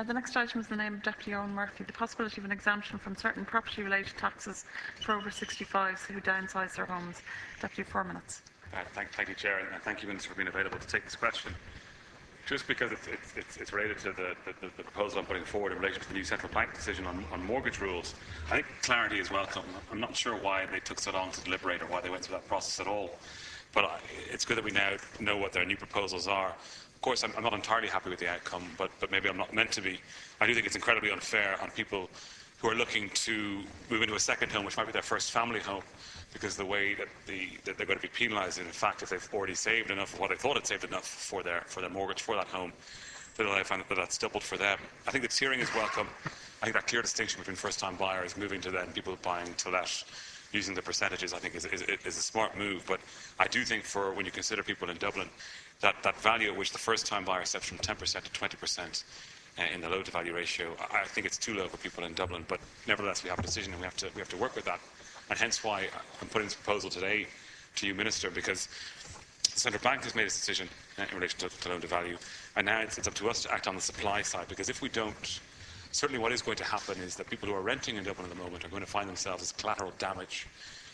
The next item is the name of Deputy Owen Murphy. The possibility of an exemption from certain property-related taxes for over 65s who downsize their homes. Deputy, 4 minutes. Thank you, Chair, and thank you, Minister, for being available to take this question. Just because it's related to the proposal I'm putting forward in relation to the new central bank decision on mortgage rules, I think clarity is welcome. I'm not sure why they took so long to deliberate or why they went through that process at all. But it's good that we now know what their new proposals are. Of course, I'm not entirely happy with the outcome, but maybe I'm not meant to be. I do think it's incredibly unfair on people who are looking to move into a second home, which might be their first family home, because the way that they're going to be penalised, in fact, if they've already saved enough of what they thought had saved enough for their mortgage for that home, I find that that's doubled for them. I think the tiering is welcome. I think that clear distinction between first-time buyers moving to then people buying to let, using the percentages, I think is a smart move. But I do think for when you consider people in Dublin, that value at which the first-time buyer steps from 10% to 20% in the loan-to-value ratio, I think it's too low for people in Dublin. But nevertheless, we have a decision and we have to work with that. And hence why I'm putting this proposal today to you, Minister, because the Central Bank has made its decision in relation to loan-to-value, and now it's up to us to act on the supply side, because if we don't, certainly what is going to happen is that people who are renting in Dublin at the moment are going to find themselves as collateral damage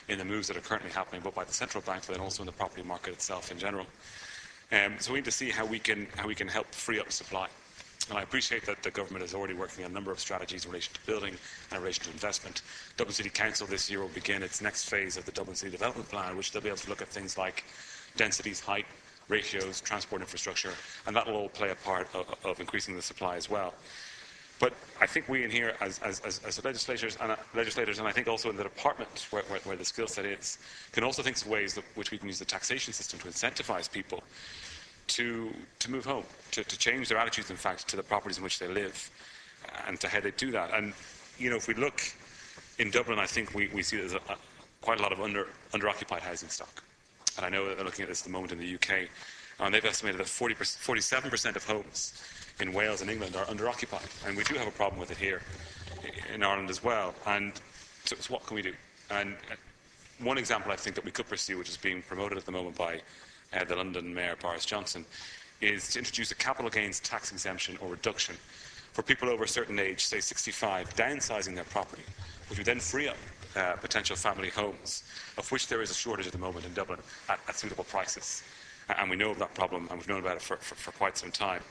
in the moves that are currently happening, both by the central bank but then also in the property market itself in general. So we need to see how we can help free up supply. And I appreciate that the government is already working on a number of strategies in relation to building and in relation to investment. Dublin City Council this year will begin its next phase of the Dublin City Development Plan, which they'll be able to look at things like densities, height, ratios, transport infrastructure, and that will all play a part of increasing the supply as well. But I think we in here, as legislators, and I think also in the department where the skill set is, can also think of ways which we can use the taxation system to incentivise people to move home, to change their attitudes, in fact, to the properties in which they live, and to how they do that. And, you know, if we look in Dublin, I think we see there's quite a lot of under-occupied housing stock. And I know that they're looking at this at the moment in the UK, and they've estimated that 47% of homes in Wales and England are under-occupied. And we do have a problem with it here in Ireland as well. And so what can we do? And one example I think that we could pursue, which is being promoted at the moment by the London Mayor Boris Johnson, is to introduce a capital gains tax exemption or reduction for people over a certain age, say 65, downsizing their property, which would then free up potential family homes, of which there is a shortage at the moment in Dublin at suitable prices. And we know of that problem, and we've known about it for quite some time.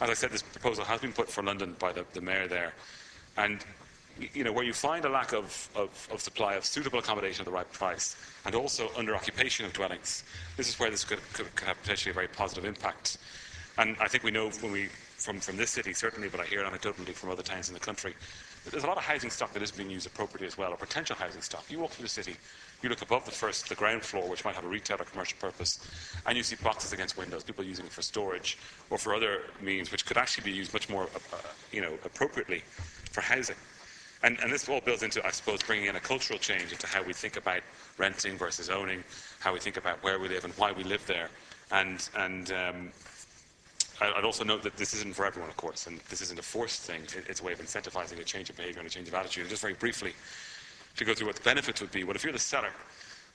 As I said, this proposal has been put for London by the Mayor there. And you know, where you find a lack of supply of suitable accommodation at the right price, and also under-occupation of dwellings, this is where this could have potentially a very positive impact. And I think we know from this city, certainly, but I hear anecdotally from other towns in the country, that there's a lot of housing stock that is being used appropriately as well, or potential housing stock. You walk through the city, you look above the ground floor, which might have a retail or commercial purpose, and you see boxes against windows, people using it for storage or for other means, which could actually be used much more, appropriately for housing. And this all builds into, I suppose, bringing in a cultural change into how we think about renting versus owning, how we think about where we live and why we live there. And I'd also note that this isn't for everyone, of course, and this isn't a forced thing. It's a way of incentivising a change of behaviour and a change of attitude. And just very briefly, to go through what the benefits would be. Well, if you're the seller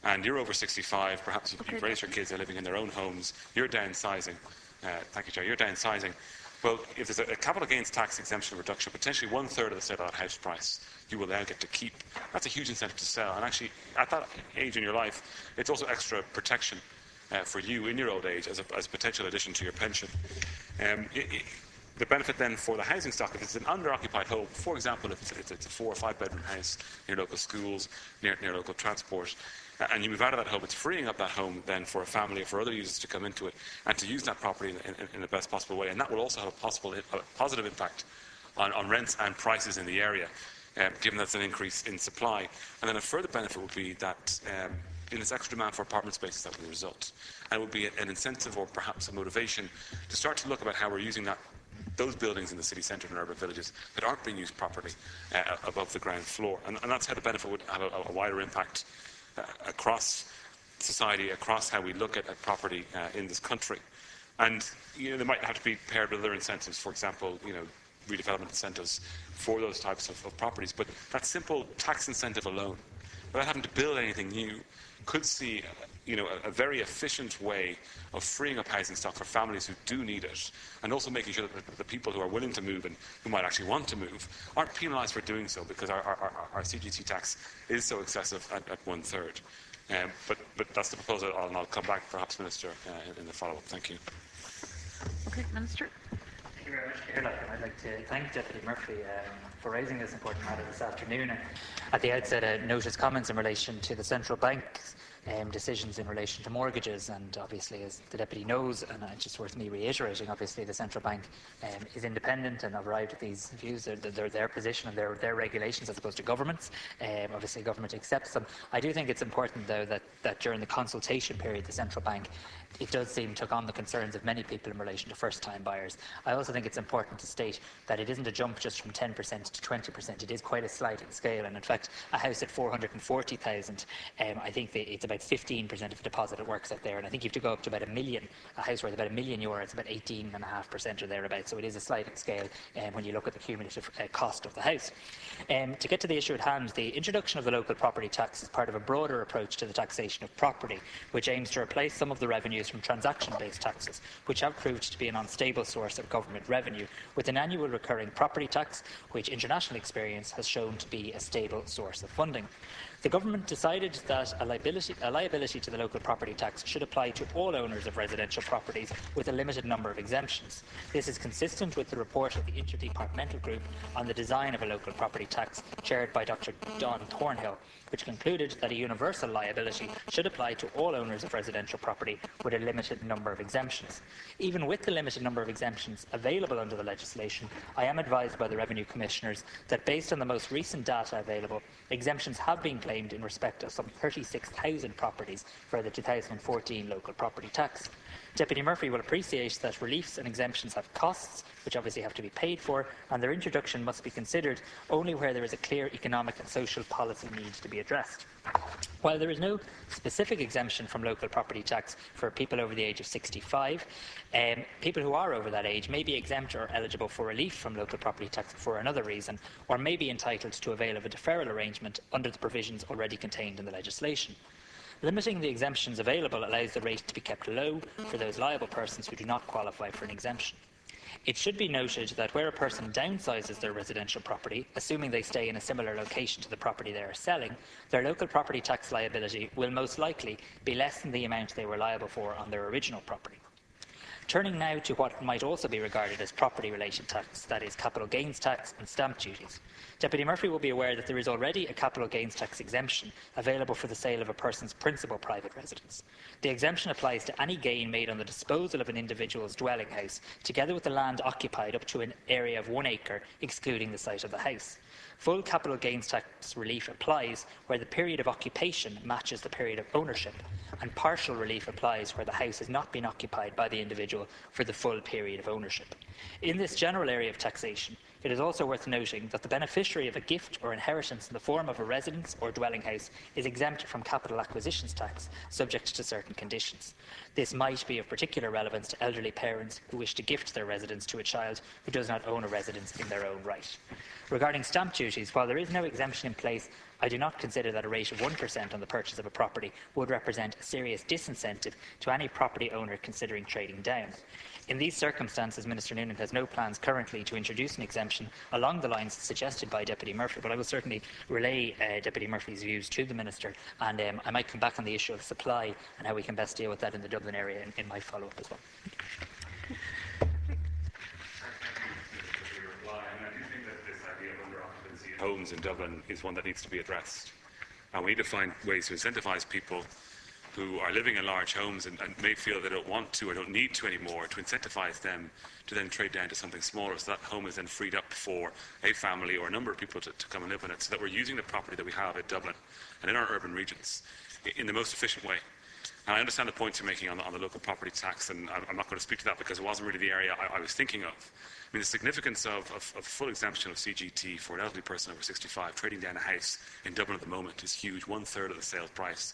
and you're over 65, perhaps you've raised your kids, they're living in their own homes, you're downsizing. Thank you, Chair. You're downsizing. Well, if there's a capital gains tax exemption reduction, potentially 1/3 of the sale of that house price, you will now get to keep. That's a huge incentive to sell. And actually, at that age in your life, it's also extra protection for you in your old age as a potential addition to your pension. The benefit then for the housing stock, if it's an under-occupied home, for example, if it's a 4 or 5 bedroom house near local schools, near local transport, and you move out of that home, it's freeing up that home then for a family or for other users to come into it and to use that property in the best possible way. And that will also have a positive impact on rents and prices in the area, given that's an increase in supply. And then a further benefit would be that in this extra demand for apartment spaces that will result. And it would be an incentive or perhaps a motivation to start to look about how we're using those buildings in the city centre and urban villages that aren't being used properly above the ground floor. And that's how the benefit would have a wider impact across society, across how we look at property in this country. And they might have to be paired with other incentives, for example, redevelopment incentives for those types of properties. But that simple tax incentive alone, without having to build anything new, could see a very efficient way of freeing up housing stock for families who do need it, and also making sure that the people who are willing to move and who might actually want to move aren't penalised for doing so, because our CGT tax is so excessive at 1/3. But that's the proposal, and I'll come back, perhaps, Minister, in the follow-up. Thank you. Okay, Minister. Thank you very much, Caroline. I'd like to thank Deputy Murphy for raising this important matter this afternoon. And at the outset, note his comments in relation to the central bank's decisions in relation to mortgages, and obviously, as the Deputy knows, and it's just worth me reiterating, obviously the central bank is independent and have arrived at these views. They're their position and their regulations as opposed to government's. Obviously, government accepts them. I do think it's important, though, that during the consultation period, the central bank, it does seem, took on the concerns of many people in relation to first-time buyers. I also think it's important to state that it isn't a jump just from 10% to 20%. It is quite a sliding scale, and in fact, a house at 440,000, I think it's about 15% of the deposit it works out there, and I think you have to go up to about €1 million. A house worth about €1 million, it's about 18.5% or thereabouts. So it is a sliding scale when you look at the cumulative cost of the house. To get to the issue at hand, the introduction of the local property tax is part of a broader approach to the taxation of property, which aims to replace some of the revenues from transaction-based taxes, which have proved to be an unstable source of government revenue, with an annual recurring property tax, which international experience has shown to be a stable source of funding. The government decided that a liability to the local property tax should apply to all owners of residential properties, with a limited number of exemptions. This is consistent with the report of the Interdepartmental Group on the design of a local property tax, chaired by Dr. Don Thornhill, which concluded that a universal liability should apply to all owners of residential property with a limited number of exemptions. Even with the limited number of exemptions available under the legislation, I am advised by the Revenue Commissioners that, based on the most recent data available, exemptions have been claimed in respect of some 36,000 properties for the 2014 local property tax. Deputy Murphy will appreciate that reliefs and exemptions have costs, which obviously have to be paid for, and their introduction must be considered only where there is a clear economic and social policy need to be addressed. While there is no specific exemption from local property tax for people over the age of 65, people who are over that age may be exempt or eligible for relief from local property tax for another reason, or may be entitled to avail of a deferral arrangement under the provisions already contained in the legislation. Limiting the exemptions available allows the rate to be kept low for those liable persons who do not qualify for an exemption. It should be noted that where a person downsizes their residential property, assuming they stay in a similar location to the property they are selling, their local property tax liability will most likely be less than the amount they were liable for on their original property. Turning now to what might also be regarded as property-related tax, that is, capital gains tax and stamp duties. Deputy Murphy will be aware that there is already a capital gains tax exemption available for the sale of a person's principal private residence. The exemption applies to any gain made on the disposal of an individual's dwelling house, together with the land occupied up to an area of 1 acre, excluding the site of the house. Full capital gains tax relief applies where the period of occupation matches the period of ownership, and partial relief applies where the house has not been occupied by the individual for the full period of ownership. In this general area of taxation, it is also worth noting that the beneficiary of a gift or inheritance in the form of a residence or dwelling house is exempt from capital acquisitions tax, subject to certain conditions. This might be of particular relevance to elderly parents who wish to gift their residence to a child who does not own a residence in their own right. Regarding stamp duties, while there is no exemption in place, I do not consider that a rate of 1% on the purchase of a property would represent a serious disincentive to any property owner considering trading down. In these circumstances, Minister Noonan has no plans currently to introduce an exemption along the lines suggested by Deputy Murphy, but I will certainly relay Deputy Murphy's views to the Minister, and I might come back on the issue of supply and how we can best deal with that in the Dublin area in my follow-up as well. Homes in Dublin is one that needs to be addressed, and we need to find ways to incentivise people who are living in large homes and may feel they don't want to or don't need to anymore, to incentivise them to then trade down to something smaller, so that home is then freed up for a family or a number of people to come and live in it, so that we're using the property that we have at Dublin and in our urban regions in the most efficient way. And I understand the points you're making on the local property tax, and I'm not going to speak to that because it wasn't really the area I was thinking of. I mean, the significance of full exemption of CGT for an elderly person over 65 trading down a house in Dublin at the moment is huge, 1/3 of the sale price.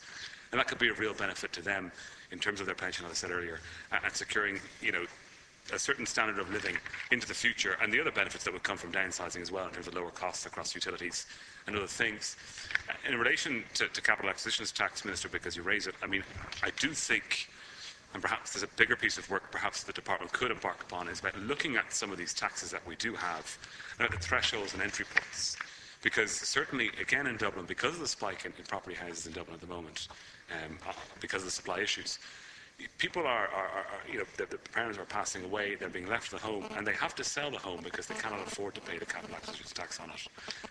And that could be a real benefit to them in terms of their pension, as I said earlier, and securing, a certain standard of living into the future, and the other benefits that would come from downsizing as well in terms of lower costs across utilities and other things. In relation to capital acquisitions tax, Minister, because you raise it, I mean, I do think, and perhaps there's a bigger piece of work perhaps the department could embark upon, is about looking at some of these taxes that we do have, and at the thresholds and entry points. Because certainly, again in Dublin, because of the spike in property houses in Dublin at the moment, because of the supply issues, people are the parents are passing away, they're being left the home, and they have to sell the home because they cannot afford to pay the capital acquisitions tax on it.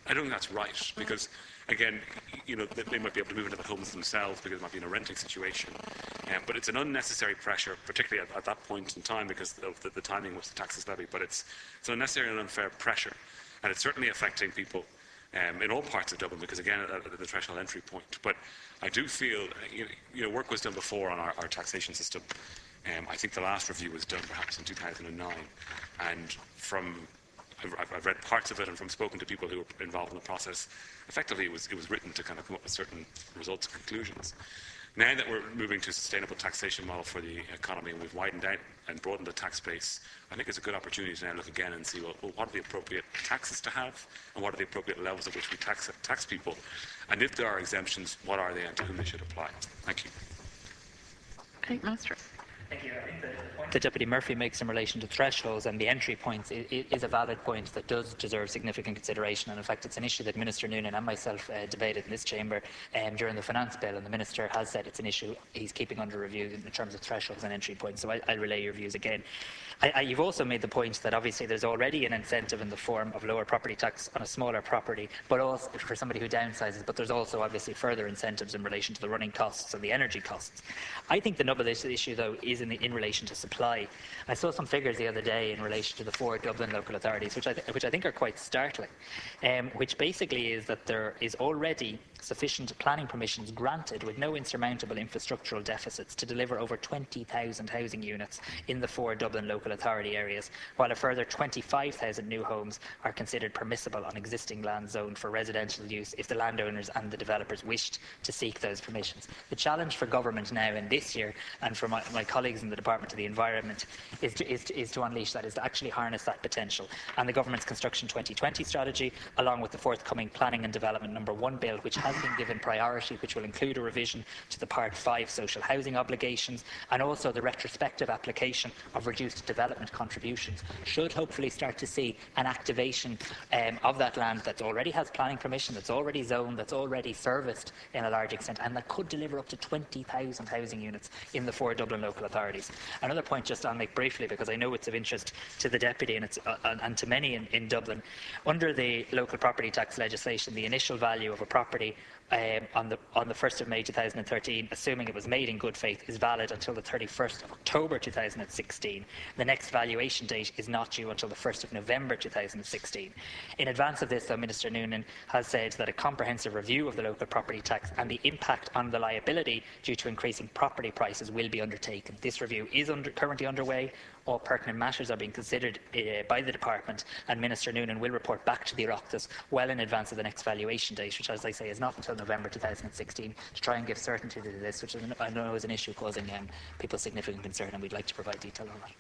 I don't think that's right, because, again, they might be able to move into the homes themselves because it might be in a renting situation. But it's an unnecessary pressure, particularly at that point in time because of the timing in which the tax is levied. But it's an unnecessary and unfair pressure, and it's certainly affecting people in all parts of Dublin, because again, at the threshold entry point. But I do feel, work was done before on our taxation system. I think the last review was done perhaps in 2009, and I've read parts of it, and from spoken to people who were involved in the process, effectively it was written to kind of come up with certain results and conclusions. Now that we're moving to a sustainable taxation model for the economy, and we've widened out and broadened the tax base, I think it's a good opportunity to now look again and see, well, what are the appropriate taxes to have, and what are the appropriate levels at which we tax people, and if there are exemptions, what are they and to whom they should apply. Thank you. Okay, Minister. Thank you. I think the point that Deputy Murphy makes in relation to thresholds and the entry points is a valid point that does deserve significant consideration. And in fact, it's an issue that Minister Noonan and myself debated in this chamber during the finance bill. And the Minister has said it's an issue he's keeping under review in terms of thresholds and entry points. So I'll relay your views again. You've also made the point that obviously there's already an incentive in the form of lower property tax on a smaller property, but also for somebody who downsizes. But there's also obviously further incentives in relation to the running costs and the energy costs. I think the nub of this issue, though, is in relation to supply. I saw some figures the other day in relation to the 4 Dublin local authorities, which I think are quite startling, which basically is that there is already sufficient planning permissions granted with no insurmountable infrastructural deficits to deliver over 20,000 housing units in the 4 Dublin local authority areas, while a further 25,000 new homes are considered permissible on existing land zoned for residential use if the landowners and the developers wished to seek those permissions. The challenge for government now in this year, and for my colleagues in the Department of the Environment, is to unleash that, is to actually harness that potential. And the government's Construction 2020 strategy, along with the forthcoming Planning and Development No. 1 bill, which has been given priority, which will include a revision to the Part 5 social housing obligations, and also the retrospective application of reduced development contributions, should hopefully start to see an activation of that land that already has planning permission, that's already zoned, that's already serviced in a large extent, and that could deliver up to 20,000 housing units in the 4 Dublin local authorities. Another point just I'll make briefly, because I know it's of interest to the Deputy and to many in Dublin. Under the local property tax legislation, the initial value of a property on the 1st of May 2013, assuming it was made in good faith, is valid until the 31st of October 2016. The next valuation date is not due until the 1st of November 2016. In advance of this, though, Minister Noonan has said that a comprehensive review of the local property tax and the impact on the liability due to increasing property prices will be undertaken. This review is currently underway. All pertinent matters are being considered by the Department, and Minister Noonan will report back to the Oireachtas well in advance of the next valuation date, which, as I say, is not until November 2016, to try and give certainty to this, which I know is an issue causing people significant concern, and we'd like to provide detail on that.